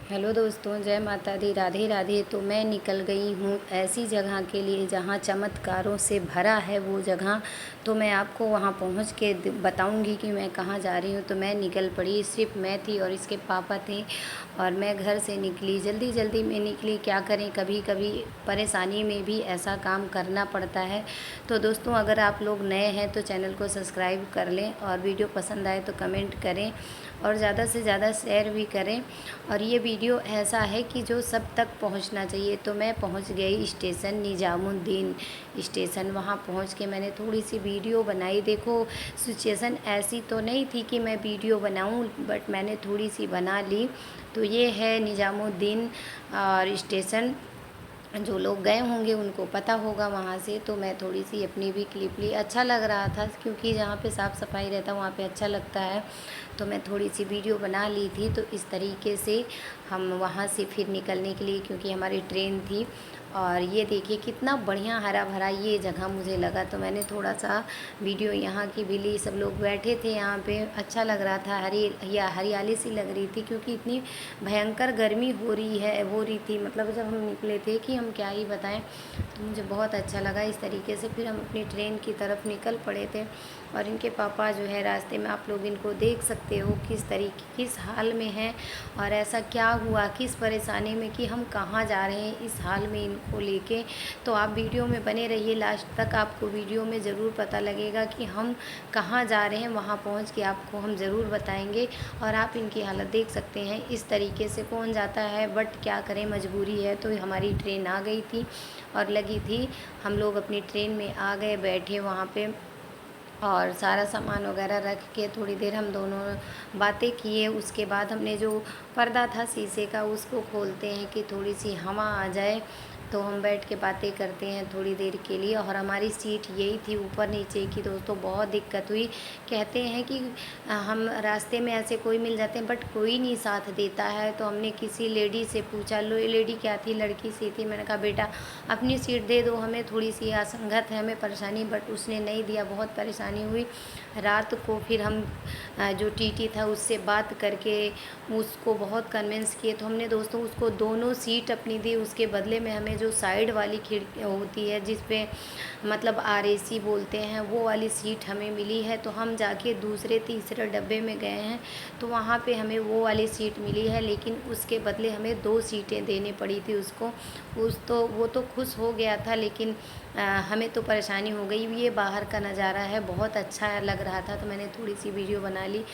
Hello दोस्तों, जय माता दी, राधे राधे। तो मैं निकल गई हूँ ऐसी जगह के लिए जहाँ चमत्कारों से भरा है वो जगह। तो मैं आपको वहाँ पहुँच के बताऊँगी कि मैं कहाँ जा रही हूँ। तो मैं निकल पड़ी, सिर्फ मैं थी और इसके पापा थे और मैं घर से निकली, जल्दी जल्दी में निकली। क्या करें, कभी कभी परेशानी में भी ऐसा काम करना पड़ता है। तो दोस्तों, अगर आप लोग नए हैं तो चैनल को सब्सक्राइब कर लें और वीडियो पसंद आए तो कमेंट करें और ज़्यादा से ज़्यादा शेयर भी करें। और ये वीडियो ऐसा है कि जो सब तक पहुंचना चाहिए। तो मैं पहुंच गई स्टेशन निजामुद्दीन स्टेशन। वहां पहुंच के मैंने थोड़ी सी वीडियो बनाई। देखो, सिचुएशन ऐसी तो नहीं थी कि मैं वीडियो बनाऊं, बट मैंने थोड़ी सी बना ली। तो ये है निजामुद्दीन और स्टेशन। जो लोग गए होंगे उनको पता होगा वहाँ से। तो मैं थोड़ी सी अपनी भी क्लिप ली, अच्छा लग रहा था क्योंकि जहाँ पे साफ़ सफाई रहता है वहाँ पे अच्छा लगता है। तो मैं थोड़ी सी वीडियो बना ली थी। तो इस तरीके से हम वहाँ से फिर निकलने के लिए, क्योंकि हमारी ट्रेन थी। और ये देखिए कितना बढ़िया हरा भरा ये जगह मुझे लगा। तो मैंने थोड़ा सा वीडियो यहाँ की भी ली। सब लोग बैठे थे यहाँ पे, अच्छा लग रहा था। हरियाली सी लग रही थी क्योंकि इतनी भयंकर गर्मी हो रही थी, मतलब जब हम निकले थे कि हम क्या ही बताएं। तो मुझे बहुत अच्छा लगा इस तरीके से। फिर हम अपनी ट्रेन की तरफ निकल पड़े थे और इनके पापा जो है रास्ते में, आप लोग इनको देख सकते हो किस हाल में हैं और ऐसा क्या हुआ, किस परेशानी में कि हम कहाँ जा रहे हैं इस हाल में इनको लेके। तो आप वीडियो में बने रहिए लास्ट तक, आपको वीडियो में ज़रूर पता लगेगा कि हम कहाँ जा रहे हैं। वहाँ पहुँच के आपको हम ज़रूर बताएंगे। और आप इनकी हालत देख सकते हैं, इस तरीके से कौन जाता है, बट क्या करें, मजबूरी है। तो हमारी ट्रेन आ गई थी और लगी थी। हम लोग अपनी ट्रेन में आ गए, बैठे वहाँ पे और सारा सामान वगैरह रख के थोड़ी देर हम दोनों बातें किए। उसके बाद हमने जो पर्दा था शीशे का उसको खोलते हैं कि थोड़ी सी हवा आ जाए। तो हम बैठ के बातें करते हैं थोड़ी देर के लिए। और हमारी सीट यही थी ऊपर नीचे की। दोस्तों, बहुत दिक्कत हुई। कहते हैं कि हम रास्ते में ऐसे कोई मिल जाते हैं बट कोई नहीं साथ देता है। तो हमने किसी लेडी से पूछा, लो लेडी क्या थी, लड़की सी थी। मैंने कहा बेटा अपनी सीट दे दो, हमें थोड़ी सी असंगत है, हमें परेशानी। बट उसने नहीं दिया, बहुत परेशानी हुई। रात को फिर हम जो टीटी था उससे बात करके उसको बहुत कन्विंस किए। तो हमने दोस्तों उसको दोनों सीट अपनी दी। उसके बदले में हमें जो साइड वाली खिड़की होती है जिस पे मतलब आरएसी बोलते हैं, वो वाली सीट हमें मिली है। तो हम जाके दूसरे तीसरे डब्बे में गए हैं तो वहाँ पे हमें वो वाली सीट मिली है, लेकिन उसके बदले हमें 2 सीटें देनी पड़ी थी उसको। वो तो खुश हो गया था, लेकिन हमें तो परेशानी हो गई। ये बाहर का नज़ारा है, बहुत अच्छा लग रहा था। तो मैंने थोड़ी सी वीडियो बना ली।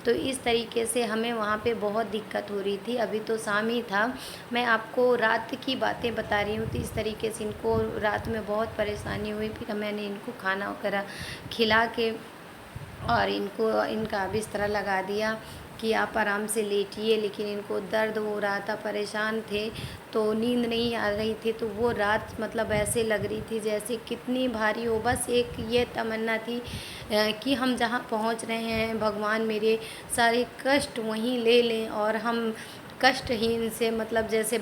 तो इस तरीके से हमें वहाँ पे बहुत दिक्कत हो रही थी। अभी तो शाम ही था, मैं आपको रात की बातें बता रही हूँ। तो इस तरीके से इनको रात में बहुत परेशानी हुई। फिर मैंने इनको खाना वगैरह खिला के और इनका बिस्तर लगा दिया कि आप आराम से लेटिए। लेकिन इनको दर्द हो रहा था, परेशान थे, तो नींद नहीं आ रही थी। तो वो रात मतलब ऐसे लग रही थी जैसे कितनी भारी हो। बस एक ये तमन्ना थी कि हम जहाँ पहुँच रहे हैं भगवान मेरे सारे कष्ट वहीं ले लें और हम कष्टहीन से, मतलब जैसे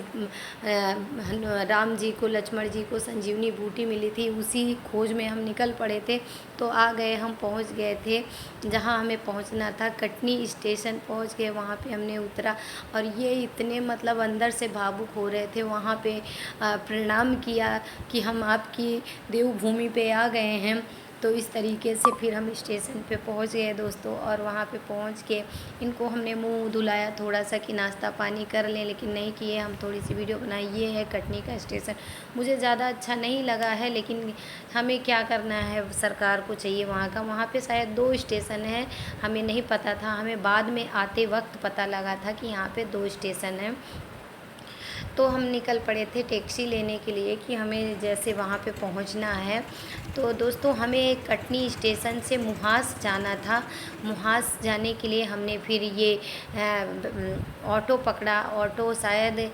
राम जी को, लक्ष्मण जी को संजीवनी बूटी मिली थी, उसी खोज में हम निकल पड़े थे। तो आ गए, हम पहुंच गए थे जहां हमें पहुंचना था। कटनी स्टेशन पहुंच गए, वहां पे हमने उतरा और ये इतने मतलब अंदर से भावुक हो रहे थे। वहां पे प्रणाम किया कि हम आपकी देवभूमि पे आ गए हैं। तो इस तरीके से फिर हम स्टेशन पे पहुंच गए दोस्तों। और वहाँ पे पहुंच के इनको हमने मुंह धुलाया थोड़ा सा कि नाश्ता पानी कर लें, लेकिन नहीं किए। हम थोड़ी सी वीडियो बनाई। ये है कटनी का स्टेशन। मुझे ज़्यादा अच्छा नहीं लगा है, लेकिन हमें क्या करना है, सरकार को चाहिए वहाँ का। वहाँ पे शायद 2 स्टेशन है, हमें नहीं पता था। हमें बाद में आते वक्त पता लगा था कि यहाँ पे 2 स्टेशन हैं। तो हम निकल पड़े थे टैक्सी लेने के लिए कि हमें जैसे वहाँ पे पहुँचना है। तो दोस्तों, हमें कटनी स्टेशन से मुहास जाना था। मुहास जाने के लिए हमने फिर ये ऑटो पकड़ा। ऑटो शायद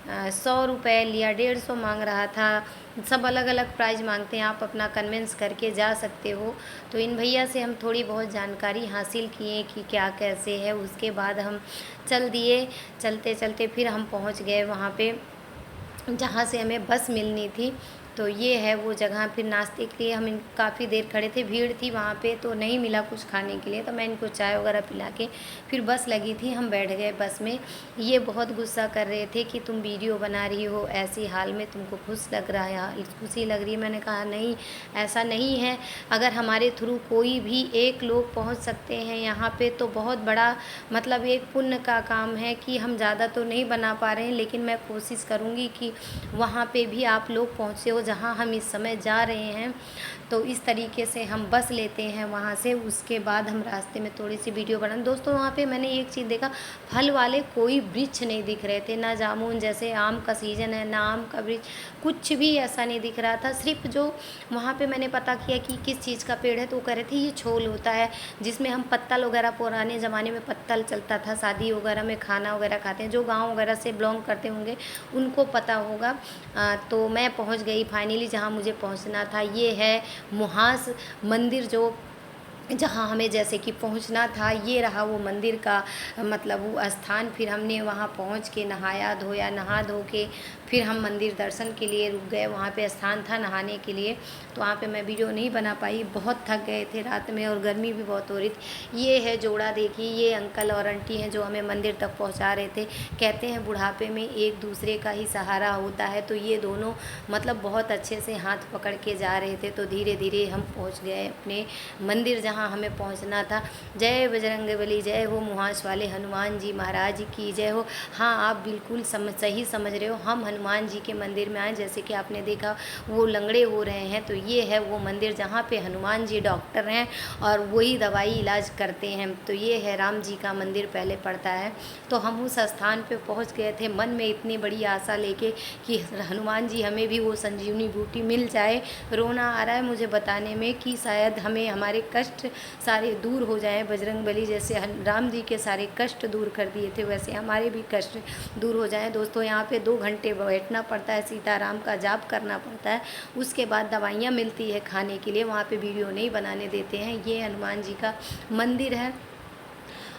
100 रुपये लिया, 150 मांग रहा था। सब अलग अलग प्राइस मांगते हैं, आप अपना कन्विंस करके जा सकते हो। तो इन भैया से हम थोड़ी बहुत जानकारी हासिल किए कि क्या कैसे है। उसके बाद हम चल दिए। चलते चलते फिर हम पहुंच गए वहाँ पे जहाँ से हमें बस मिलनी थी। तो ये है वो जगह। फिर नाश्ते के लिए हम काफ़ी देर खड़े थे, भीड़ थी वहाँ पे तो नहीं मिला कुछ खाने के लिए, तो मैं इनको चाय वगैरह पिला के फिर बस लगी थी, हम बैठ गए बस में। ये बहुत गुस्सा कर रहे थे कि तुम वीडियो बना रही हो ऐसी हाल में, तुमको खुशी लग रही है। मैंने कहा नहीं, ऐसा नहीं है। अगर हमारे थ्रू कोई भी एक लोग पहुंच सकते हैं यहाँ पे तो बहुत बड़ा मतलब एक पुण्य का काम है कि हम ज़्यादा तो नहीं बना पा रहे हैं, लेकिन मैं कोशिश करूँगी कि वहाँ पे भी आप लोग पहुँचे हो जहाँ हम इस समय जा रहे हैं। तो इस तरीके से हम बस लेते हैं वहाँ से, उसके बाद हम रास्ते में थोड़ी सी वीडियो बनाए। दोस्तों वहाँ पे मैंने एक चीज़ देखा, फल वाले कोई वृक्ष नहीं दिख रहे थे, ना जामुन, जैसे आम का सीज़न है, ना आम का वृक्ष, कुछ भी ऐसा नहीं दिख रहा था। सिर्फ जो वहाँ पे मैंने पता किया कि किस चीज़ का पेड़ है, तो वो कह रहे थे ये छोल होता है जिसमें हम पत्तल वगैरह, पुराने ज़माने में पत्तल चलता था, शादी वगैरह में खाना वगैरह खाते हैं, जो गाँव वगैरह से बिलोंग करते होंगे उनको पता होगा। तो मैं पहुँच गई फाइनली जहाँ मुझे पहुँचना था। ये है मुहास मंदिर, जो जहाँ हमें जैसे कि पहुँचना था। ये रहा वो मंदिर का मतलब वो स्थान। फिर हमने वहाँ पहुँच के नहाया धोया, नहा धो के फिर हम मंदिर दर्शन के लिए रुक गए। वहाँ पे स्थान था नहाने के लिए, तो वहाँ पे मैं वीडियो नहीं बना पाई, बहुत थक गए थे रात में और गर्मी भी बहुत हो रही थी। ये है जोड़ा, देखिए ये अंकल और आंटी हैं जो हमें मंदिर तक पहुँचा रहे थे। कहते हैं बुढ़ापे में एक दूसरे का ही सहारा होता है, तो ये दोनों मतलब बहुत अच्छे से हाथ पकड़ के जा रहे थे। तो धीरे धीरे हम पहुँच गए अपने मंदिर जहाँ हमें पहुँचना था। जय बजरंगबली, जय हो मुहास वाले हनुमान जी महाराज की जय हो। हाँ, आप बिल्कुल सही समझ रहे हो, हम हनुमान जी के मंदिर में आए। जैसे कि आपने देखा वो लंगड़े हो रहे हैं, तो ये है वो मंदिर जहाँ पे हनुमान जी डॉक्टर हैं और वही दवाई इलाज करते हैं। तो ये है राम जी का मंदिर पहले पड़ता है। तो हम उस स्थान पे पहुँच गए थे मन में इतनी बड़ी आशा लेके कि हनुमान जी हमें भी वो संजीवनी बूटी मिल जाए। रोना आ रहा है मुझे बताने में कि शायद हमें हमारे कष्ट सारे दूर हो जाएं। बजरंगबली जैसे राम जी के सारे कष्ट दूर कर दिए थे, वैसे हमारे भी कष्ट दूर हो जाएं। दोस्तों यहाँ पे 2 घंटे बैठना पड़ता है, सीताराम का जाप करना पड़ता है, उसके बाद दवाइयाँ मिलती है खाने के लिए। वहाँ पे वीडियो नहीं बनाने देते हैं। ये हनुमान जी का मंदिर है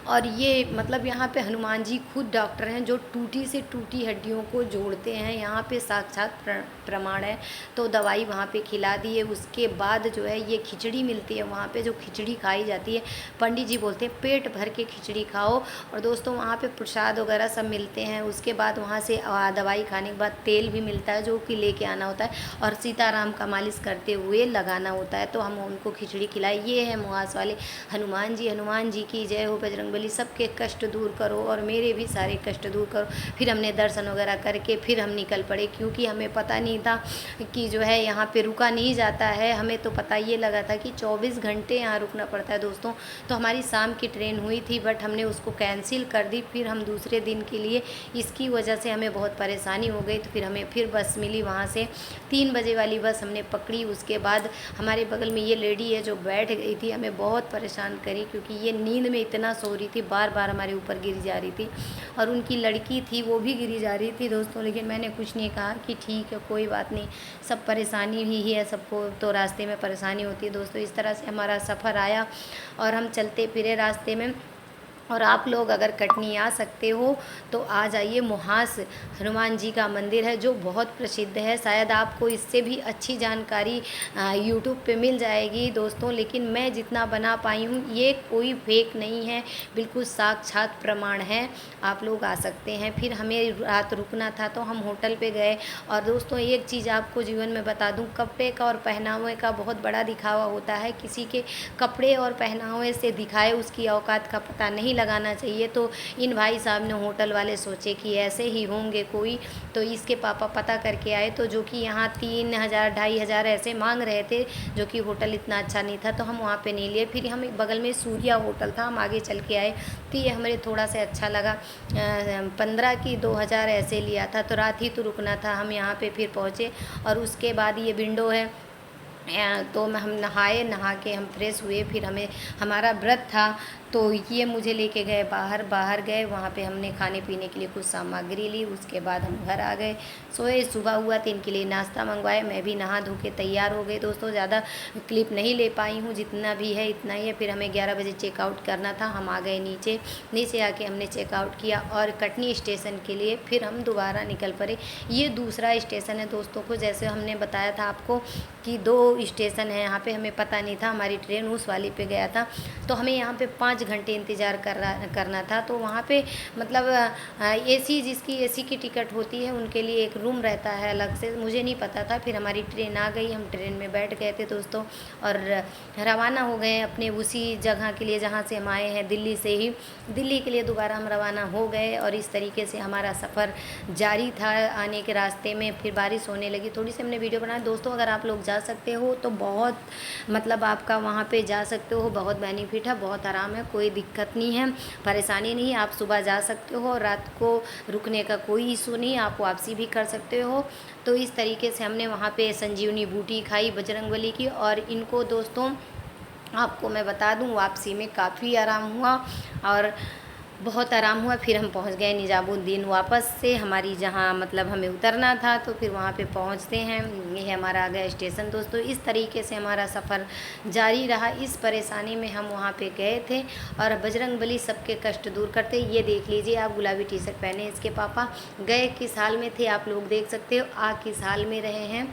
और ये मतलब यहाँ पे हनुमान जी खुद डॉक्टर हैं जो टूटी से टूटी हड्डियों को जोड़ते हैं। यहाँ पे साक्षात प्रमाण है। तो दवाई वहाँ पे खिला दी है, उसके बाद जो है ये खिचड़ी मिलती है वहाँ पे, जो खिचड़ी खाई जाती है। पंडित जी बोलते हैं पेट भर के खिचड़ी खाओ। और दोस्तों वहाँ पे प्रसाद वगैरह सब मिलते हैं। उसके बाद वहाँ से दवाई खाने के बाद तेल भी मिलता है जो कि लेके आना होता है और सीताराम का मालिश करते हुए लगाना होता है। तो हम उनको खिचड़ी खिलाई। ये है मुहास वाले हनुमान जी की जय हो। बजरंग बली सबके कष्ट दूर करो और मेरे भी सारे कष्ट दूर करो। फिर हमने दर्शन वगैरह करके फिर हम निकल पड़े, क्योंकि हमें पता नहीं था कि जो है यहाँ पे रुका नहीं जाता है। हमें तो पता ये लगा था कि 24 घंटे यहाँ रुकना पड़ता है दोस्तों। तो हमारी शाम की ट्रेन हुई थी बट हमने उसको कैंसिल कर दी। फिर हम दूसरे दिन के लिए, इसकी वजह से हमें बहुत परेशानी हो गई। तो फिर हमें फिर बस मिली, वहाँ से 3 बजे वाली बस हमने पकड़ी। उसके बाद हमारे बगल में ये लेडी है जो बैठ गई थी, हमें बहुत परेशान करी क्योंकि ये नींद में इतना सो रही थी, बार बार हमारे ऊपर गिर जा रही थी। और उनकी लड़की थी वो भी गिरी जा रही थी दोस्तों। लेकिन मैंने कुछ नहीं कहा कि ठीक है कोई बात नहीं, सब परेशानी ही है, सबको तो रास्ते में परेशानी होती है दोस्तों। इस तरह से हमारा सफ़र आया और हम चलते फिरे रास्ते में। और आप लोग अगर कटनी आ सकते हो तो आ जाइए। मुहास हनुमान जी का मंदिर है जो बहुत प्रसिद्ध है। शायद आपको इससे भी अच्छी जानकारी यूट्यूब पे मिल जाएगी दोस्तों, लेकिन मैं जितना बना पाई हूँ ये कोई फेक नहीं है, बिल्कुल साक्षात प्रमाण है। आप लोग आ सकते हैं। फिर हमें रात रुकना था तो हम होटल पे गए। और दोस्तों एक चीज़ आपको जीवन में बता दूँ, कपड़े का और पहनावे का बहुत बड़ा दिखावा होता है। किसी के कपड़े और पहनावे से दिखाए उसकी औकात का पता नहीं लगाना चाहिए। तो इन भाई साहब ने होटल वाले सोचे कि ऐसे ही होंगे कोई, तो इसके पापा पता करके आए तो जो कि यहाँ 3000 2500 ऐसे मांग रहे थे, जो कि होटल इतना अच्छा नहीं था। तो हम वहाँ पे नहीं लिए। फिर हम बगल में सूर्या होटल था, हम आगे चल के आए तो ये हमें थोड़ा सा अच्छा लगा। 15 की 2000 ऐसे लिया था। तो रात ही तो रुकना था, हम यहाँ पे फिर पहुँचे। और उसके बाद ये विंडो है, तो हम नहाए, नहा के हम फ्रेश हुए। फिर हमारा व्रत था तो ये मुझे लेके गए बाहर गए, वहाँ पे हमने खाने पीने के लिए कुछ सामग्री ली। उसके बाद हम घर आ गए, सोए। सुबह हुआ तो इनके लिए नाश्ता मंगवाए। मैं भी नहा धो के तैयार हो गई। दोस्तों ज़्यादा क्लिप नहीं ले पाई हूँ, जितना भी है इतना ही है। फिर हमें 11 बजे चेकआउट करना था। हम आ गए नीचे। नीचे आके हमने चेकआउट किया और कटनी स्टेशन के लिए फिर हम दोबारा निकल पड़े। ये दूसरा स्टेशन है दोस्तों को, जैसे हमने बताया था आपको कि 2 स्टेशन है यहाँ पे। हमें पता नहीं था, हमारी ट्रेन उस वाली पे गया था, तो हमें यहाँ पे 5 घंटे इंतज़ार करना था। तो वहाँ पे मतलब एसी, जिसकी एसी की टिकट होती है उनके लिए एक रूम रहता है अलग से, मुझे नहीं पता था। फिर हमारी ट्रेन आ गई, हम ट्रेन में बैठ गए थे दोस्तों और रवाना हो गए अपने उसी जगह के लिए जहाँ से हम आए हैं, दिल्ली से ही। दिल्ली के लिए दोबारा हम रवाना हो गए और इस तरीके से हमारा सफ़र जारी था। आने के रास्ते में फिर बारिश होने लगी, थोड़ी सी हमने वीडियो बनाई। दोस्तों अगर आप लोग जा सकते हो तो बहुत मतलब आपका वहाँ पे जा सकते हो, बहुत बेनिफिट है, बहुत आराम है, कोई दिक्कत नहीं है, परेशानी नहीं है। आप सुबह जा सकते हो, रात को रुकने का कोई इशू नहीं, आप वापसी भी कर सकते हो। तो इस तरीके से हमने वहाँ पे संजीवनी बूटी खाई बजरंगबली की। और इनको दोस्तों आपको मैं बता दूं, वापसी में काफ़ी आराम हुआ और बहुत आराम हुआ। फिर हम पहुंच गए निजामुद्दीन वापस से, हमारी जहां मतलब हमें उतरना था। तो फिर वहां पे पहुंचते हैं, ये है हमारा आ गया स्टेशन दोस्तों। इस तरीके से हमारा सफ़र जारी रहा। इस परेशानी में हम वहां पे गए थे और बजरंगबली सबके कष्ट दूर करते। ये देख लीजिए आप, गुलाबी टी शर्ट पहने इसके पापा। गए किस हाल में थे आप लोग देख सकते हो, आ किस हाल में रहे हैं।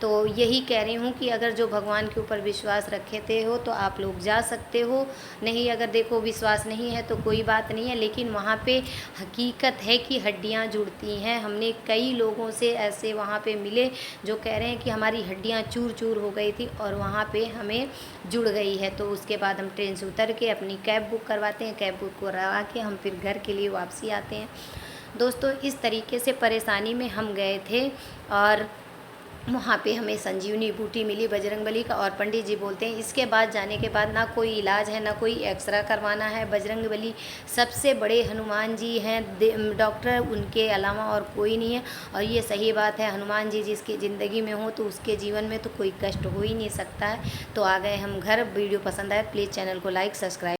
तो यही कह रही हूँ कि अगर जो भगवान के ऊपर विश्वास रखे थे हो तो आप लोग जा सकते हो। नहीं, अगर देखो विश्वास नहीं है तो कोई बात नहीं है, लेकिन वहाँ पे हकीकत है कि हड्डियाँ जुड़ती हैं। हमने कई लोगों से ऐसे वहाँ पे मिले जो कह रहे हैं कि हमारी हड्डियाँ चूर चूर हो गई थी और वहाँ पे हमें जुड़ गई है। तो उसके बाद हम ट्रेन से उतर के अपनी कैब बुक करवाते हैं, कैब बुक करवा के हम फिर घर के लिए वापसी आते हैं। दोस्तों इस तरीके से परेशानी में हम गए थे और वहाँ पे हमें संजीवनी बूटी मिली बजरंगबली का। और पंडित जी बोलते हैं इसके बाद जाने के बाद ना कोई इलाज है, ना कोई एक्सरा करवाना है। बजरंगबली सबसे बड़े हनुमान जी हैं डॉक्टर, उनके अलावा और कोई नहीं है। और ये सही बात है, हनुमान जी जिसकी ज़िंदगी में हो तो उसके जीवन में तो कोई कष्ट हो ही नहीं सकता है। तो आ गए हम घर। वीडियो पसंद आए प्लीज़ चैनल को लाइक सब्सक्राइब